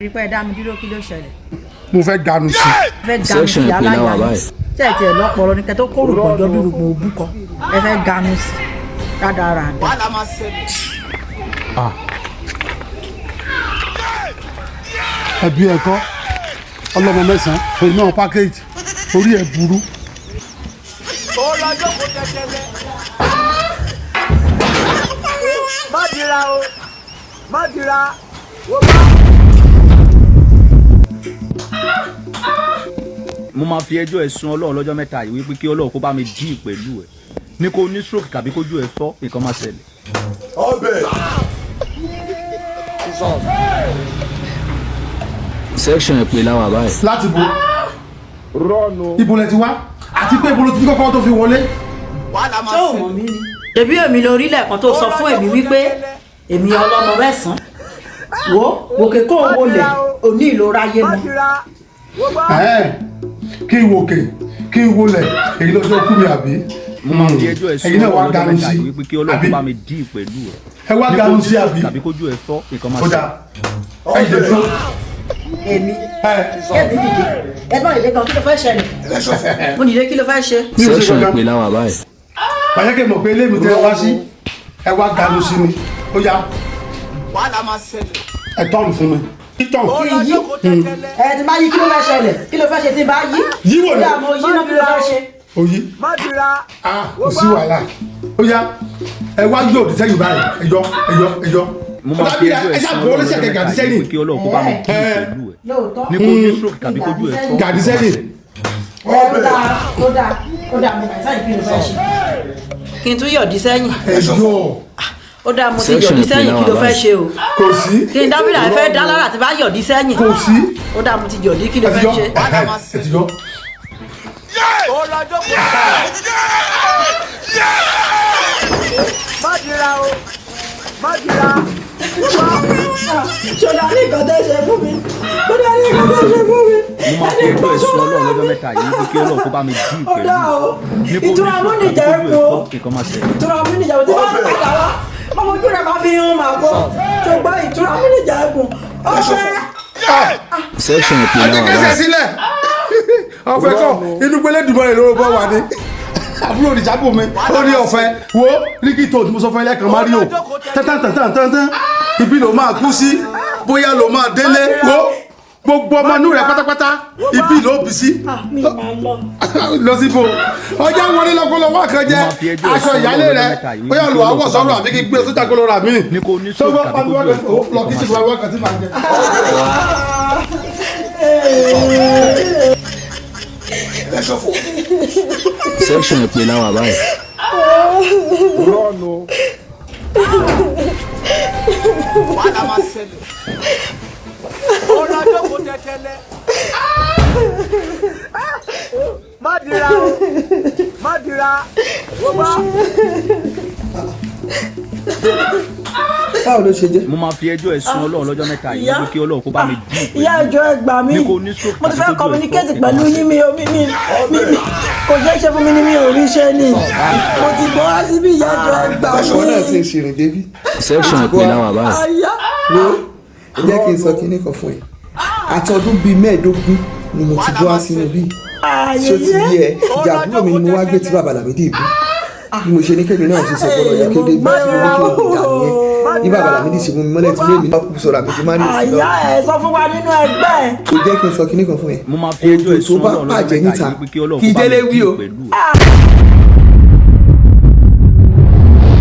rípẹ́ dá mi dúró kí ló ṣẹlẹ̀. mo fẹ́ ganu sí. fẹ́ ganu sí aláya yìí tẹ̀tẹ̀ lọ́pọ̀lọ́ ní kẹ́tọ́ kó rògbò ọjọ́ bí rògbò òbú kan ẹ fẹ́ ganu sí dáadáa dá. ẹbí ẹ̀kọ́ ọlọ́mọ mẹ́sàn-án pẹ̀lú náà pákéjì orí ẹ̀ burú. má dira o má dira o. mo máa fi ẹjọ́ ẹ̀ sùn Ọlọ́run lọ́jọ́ mẹ́ta yìí wípé kí Ọlọ́run kó bá mi dín pẹ̀lú ẹ̀ ní kó ní stroke tàbí kójú ẹ̀ fọ́ nǹkan máa ṣẹlẹ̀. ọbẹ̀. section ẹ̀ pé láwọn àbáyé. láti bo rọ́ọ̀nù. ibo lẹ ti wá àti pé ibo ló ti ní kọ́kọ́ tó fi wọlé. ṣé o mọ̀ mí ni. ṣebí èmi lórí lẹ́ẹ̀kan tó sọ fún èmi wípé èmi ọlọ́mọ mẹ́sàn-án wo òkè kó o wọlé òní ìlora yé mi. kí n wòkè kí n wọlé èyí lọ́jọ́ kú mi àbí. mo máa fi ẹjọ́ ẹ̀ sùn Ọlọ́run lọ́jọ́ mẹ́ta yìí wípé kí Ọlọ́run kó bá mi dín pẹ̀lú ẹ̀ ẹ wá ganu sí àbí. tàbí kójú ẹ̀ fọ́ nǹkan máa ó ṣẹlẹ̀. dáa ẹ jẹ dúró. èmi dìde ẹgbọ́n ìdè kan kí ló fẹ́ ṣẹlẹ̀ mo nìyẹn kí ló fẹ́ ṣe. section ẹ̀ pé láwọn àbáyé. bàjẹ́kẹ́ mọ̀ pé ilé mi tẹ́ wá sí ẹ wá ganu sí mi ó yá ẹ tọ́nù fún mi. títọ̀ kí n yí ẹ ti bá yí kí ló fẹ́ ṣẹlẹ̀ kí ló fẹ́ ṣe tí n bá yí. Yíwò ni. ó yá mo yí náà kí ló fẹ́ ṣe. òyì má dira. kò sí wàhálà ó yá ẹ wá yóò dì sẹ́yìn báyìí ẹyọ. mo máa fi ẹjọ́ ẹ̀ sùn Ọlọ́run lọ́jọ́ mẹ́ta yìí wípé kí Ọlọ́run kó bá mi dín pẹ̀lú ẹ̀ lóòótọ́ ní kó ní stroke tàbí kójú ẹ̀ fọ́. gàdí sẹ́yìn. ó dáa mo kàn sáyìn kí ló fẹ́ ṣe. kí n tún yọ̀dí sẹ́yìn. ẹyọ ó dáa mo ti yọ̀dí sẹ́yìn kí ló fẹ́ ṣe o. kò sí. kí n dábìlà fẹ́ dá lára àti bá yọ̀dí sẹ́yìn. kò sí. ó dáa mo ti yọ̀dí kí ló ẹ ti fẹ́ yọ ṣe. ẹ ti yọ. má dira o má dira. ṣọlá ní nǹkan tó ṣe fún mi ṣọlá ní nǹkan tó ṣe fún mi. mo máa fi ẹjọ́ ẹ̀ sùn Ọlọ́run lọ́jọ́ mẹ́ta yìí wípé kí Ọlọ́run kó bá mi dín pẹ̀lú ọ̀dà o ẹ̀ ní kó ní ìtura stroke múnìjà tàbí ẹ̀ kójú kú ẹ̀ fọ́ nǹkan máa ṣẹlẹ̀. ìtura múnìjà ẹ̀ tí wọ́n ń padà wá ọmọ ojú rẹ̀ máa fi hàn máa gbọ́ ṣùgbọ́n ìtura múnìjà ẹ̀ kú ọ̀fẹ́. section ẹ̀ pé láwọn kẹsẹ̀ àbáyé. sílẹ̀ ọ̀fẹ́ kọ́ inú gbélé dùbọ̀ rẹ̀ lóró bọ́ wà ní àbúrò òrìṣàbò mi ó ní ọ̀fẹ́ wo ríkìtò tí mo sọ fún ẹlẹ́kan Mario tán ibi ló máa kú sí bóyá ló máa délé wo gbogbo ọmọ inú rẹ̀ pátápátá ibi ló bì sí lọ síbò ọjà wọn ní lọkọlọwọ kan jẹ aṣọ ìyálé rẹ̀ bóyá lò áwọ̀ sọ̀rọ̀ àbí kí gbé sójà kó lọ rà mí ní kó ní tó stroke bá tàbí pàmì kójú ẹ̀ fọ́ lọ kí ṣègùn àwọn kan tí màá jẹ. section ẹ̀ pé láwọn àbáyé. rọ́ọ̀nù. má dira o má dira. báwo ló ṣe jẹ́. mo máa fi ẹjọ́ ẹ̀ sùn Ọlọ́run lọ́jọ́ mẹ́ta yìí wípé kí Ọlọ́run kó bá mi dín pẹ̀lú ìyá ìjọ ẹ gbà mí ní kó ní stroke mo ti fẹ́ tàbí kójú ẹ̀ communicate fọ́ pẹ̀lú yín mi kò jẹ́ ṣe fún mi ní mi ò rí ṣe ni mo ti gbọ́ wá síbí ìyá ìjọ ẹ gbà aṣọ mí. náà ti ń ṣèrìn débi. section ẹ̀ pé láwọn àbáyé. àyà wo jẹ́ kí n sọ kinní kan fún ẹ àtọdún bíi mẹ́ẹ̀ẹ́dógún ni mo ti bọ́ wá sínú bí ṣó ti yí ẹ ìjà àbúrò mi ni mo wá gbé tí bàbá Lámídì bú bí mo ṣe ní kéde náà ṣe sọ gbọ́dọ̀ yẹ kéde bí mo ní kí n gbà nìyẹn bí bàbá Lámídì ṣe mú mi mọ́lẹ̀ tí lèmi náà kú sọ̀rọ̀ àbí tí má ní ìsìn àyà náà ẹ sọ fún wa nínú ẹgbẹ́ ẹ. kò jẹ́ kí n sọ kinní kan fún ẹ mo máa fi ẹjọ́ ẹ̀ tó sùn bá Ọlọ́run lọ́jọ́ bàjẹ́ mẹ́ta níta yìí wípé kí Ọlọ́run kí kó bá mi délé wí dín o pẹ̀lú ẹ̀